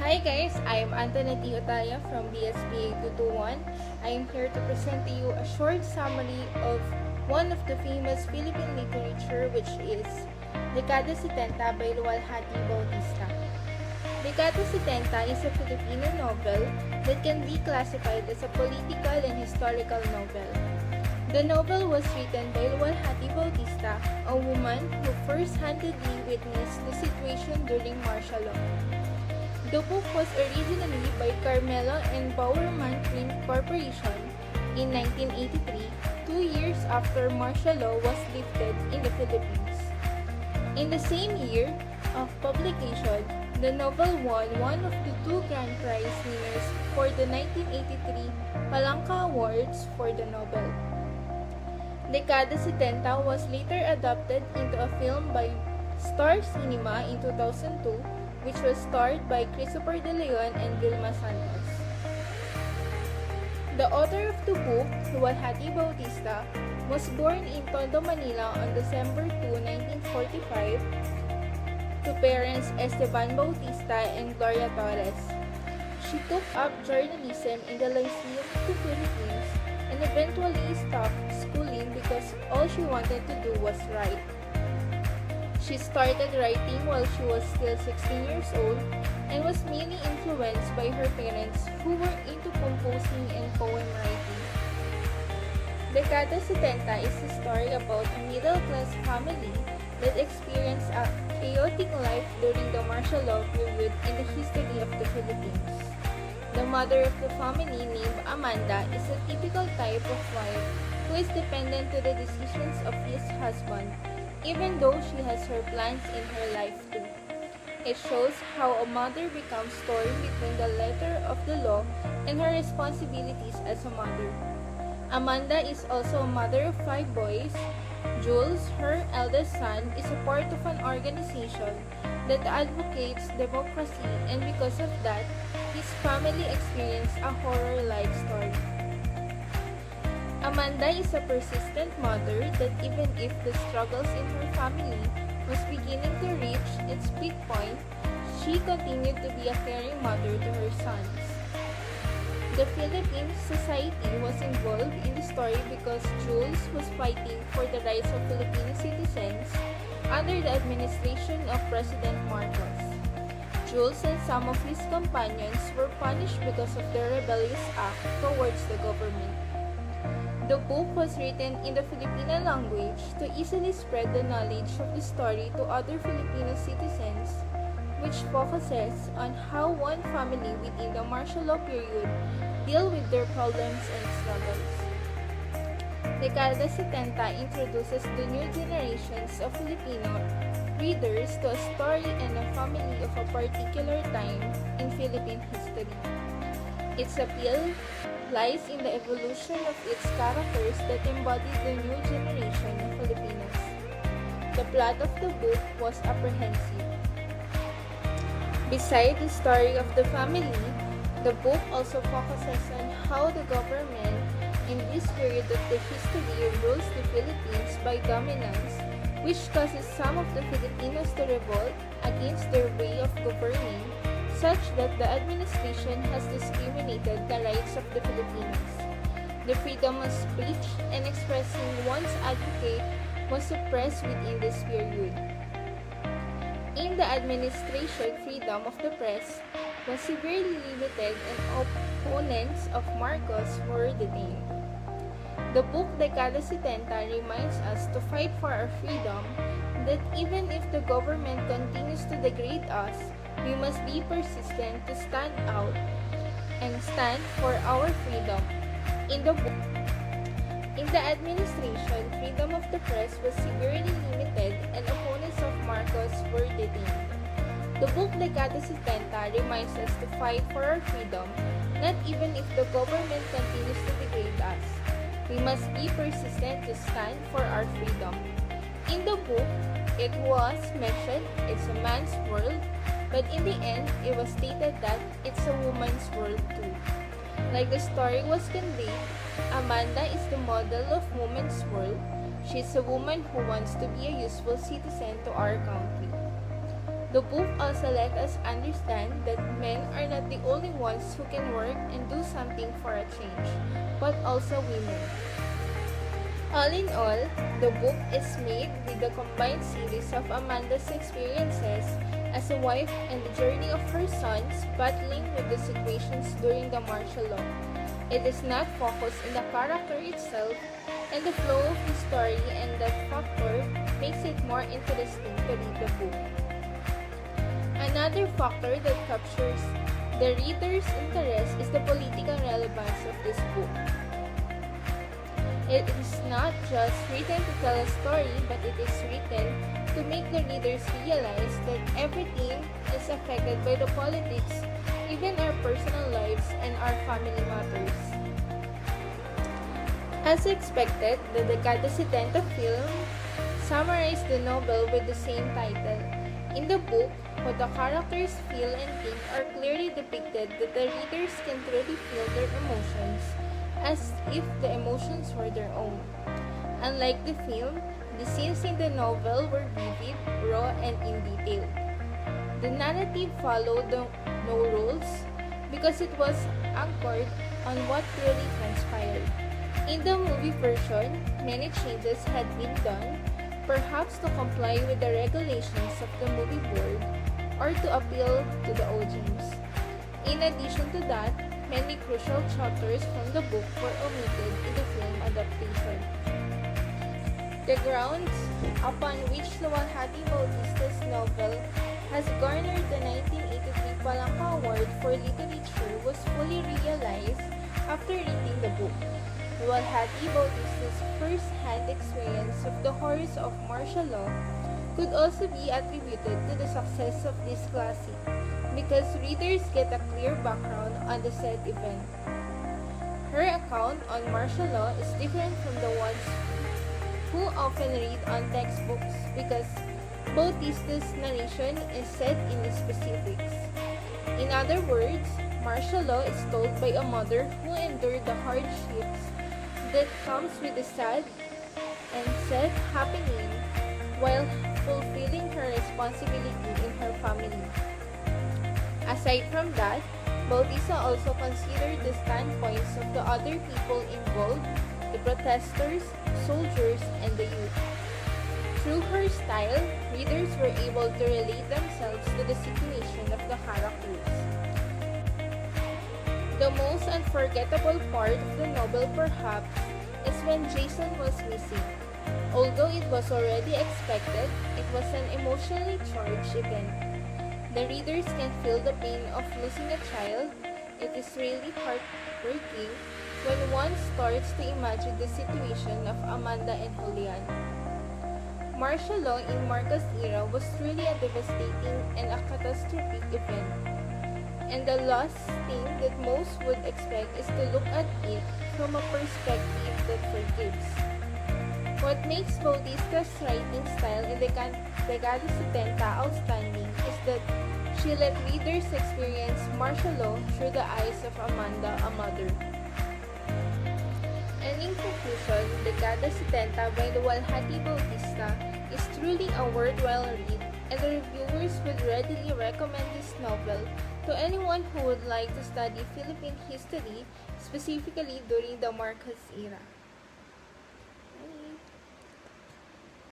Hi guys, I am Antoinette Otaya from BSBA 221. I am here to present to you a short summary of one of the famous Philippine literature, which is Dekada 70 by Luwalhati Bautista. Dekada 70 is a Filipino novel that can be classified as a political and historical novel. The novel was written by Luwalhati Bautista, a woman who first-handedly witnessed the situation during martial law. The book was originally by Carmelo and Bowerman Print Corporation in 1983, 2 years after martial law was lifted in the Philippines. In the same year of publication, the novel won one of the two grand prize winners for the 1983 Palanca Awards for the novel. Dekada 70 was later adapted into a film by Star Cinema in 2002, which was starred by Christopher De Leon and Vilma Santos. The author of the book, Luwalhati Bautista, was born in Tondo, Manila on December 2, 1945, to parents Esteban Bautista and Gloria Torres. She took up journalism in the Lyceum of the Philippines and eventually stopped schooling because all she wanted to do was write. She started writing while she was still 16 years old and was mainly influenced by her parents who were into composing and poem writing. Dekada 70 is a story about a middle-class family that experienced a chaotic life during the martial law period in the history of the Philippines. The mother of the family, named Amanda, is a typical type of wife who is dependent to the decisions of his husband, even though she has her plans in her life too. It shows how a mother becomes torn between the letter of the law and her responsibilities as a mother. Amanda is also a mother of 5 boys. Jules, her eldest son, is a part of an organization that advocates democracy, and because of that, his family experienced a horror-like story. Amanda is a persistent mother that even if the struggles in her family was beginning to reach its peak point, she continued to be a caring mother to her sons. The Philippine society was involved in the story because Jules was fighting for the rights of Filipino citizens under the administration of President Marcos. Jules and some of his companions were punished because of their rebellious act towards the government. The book was written in the Filipino language to easily spread the knowledge of the story to other Filipino citizens, which focuses on how one family within the martial law period deal with their problems and struggles. Dekada 70 introduces the new generations of Filipino readers to a story and a family of a particular time in Philippine history. Its appeal lies in the evolution of its characters that embody the new generation of Filipinos. The plot of the book was apprehensive. Beside the story of the family, the book also focuses on how the government in this period of the history rules the Philippines by dominance, which causes some of the Filipinos to revolt against their way of governing, such that the administration has discriminated the rights of the Filipinos. The freedom of speech and expressing one's advocate was suppressed within this period. In the administration, freedom of the press was severely limited and opponents of Marcos were detained. The book Dekada 70 reminds us to fight for our freedom, that even if the government continues to degrade us, we must be persistent to stand out and stand for our freedom. In the administration, freedom of the press was severely limited and opponents of Marcos were detained. The book Dekada 70 reminds us to fight for our freedom, not even if the government continues to degrade us. We must be persistent to stand for our freedom. In the book, it was mentioned it's a man's world, but in the end, it was stated that it's a woman's world too. Like the story was conveyed, Amanda is the model of woman's world. She's a woman who wants to be a useful citizen to our country. The book also let us understand that men are not the only ones who can work and do something for a change, but also women. All in all, the book is made with the combined series of Amanda's experiences as a wife and the journey of her sons battling with the situations during the martial law. It is not focused in the character itself and the flow of the story, and that factor makes it more interesting to read the book. Another factor that captures the reader's interest is the political relevance of this book. It is not just written to tell a story, but it is written to make the readers realize that everything is affected by the politics, even our personal lives and our family matters. As expected, the Dekada film summarized the novel with the same title. In the book, what the characters feel and think are clearly depicted that the readers can truly feel their emotions, as if the emotions were their own. Unlike the film, the scenes in the novel were vivid, raw, and in detail. The narrative followed no rules because it was anchored on what really transpired. In the movie version, many changes had been done, perhaps to comply with the regulations of the movie board or to appeal to the audience. In addition to that, many crucial chapters from the book were omitted in the film adaptation. The grounds upon which Luwalhati Bautista's novel has garnered the 1983 Palangka Award for Literature was fully realized after reading the book. Luwalhati Bautista's first-hand experience of the horrors of martial law could also be attributed to the success of this classic, because readers get a clear background on the said event. Her account on martial law is different from the ones who often read on textbooks, because Bautista's narration is set in the specifics. In other words, martial law is told by a mother who endured the hardships that comes with the sad and sad happening while fulfilling her responsibility in her family. Aside from that, Bautista also considered the standpoints of the other people involved, the protesters, soldiers, and the youth. Through her style, readers were able to relate themselves to the situation of the characters. The most unforgettable part of the novel, perhaps, is when Jason was missing. Although it was already expected, it was an emotionally charged event. The readers can feel the pain of losing a child. It is really heartbreaking when one starts to imagine the situation of Amanda and Julian. Martial law in Marcos' era was truly a devastating and a catastrophic event. And the last thing that most would expect is to look at it from a perspective that forgives. What makes Bautista's writing style in Dekada outstanding is that she let readers experience martial law through the eyes of Amanda, a mother. And in conclusion, Dekada by Luwalhati Bautista is truly a worthwhile read, and the reviewers would readily recommend this novel to anyone who would like to study Philippine history, specifically during the Marcos era.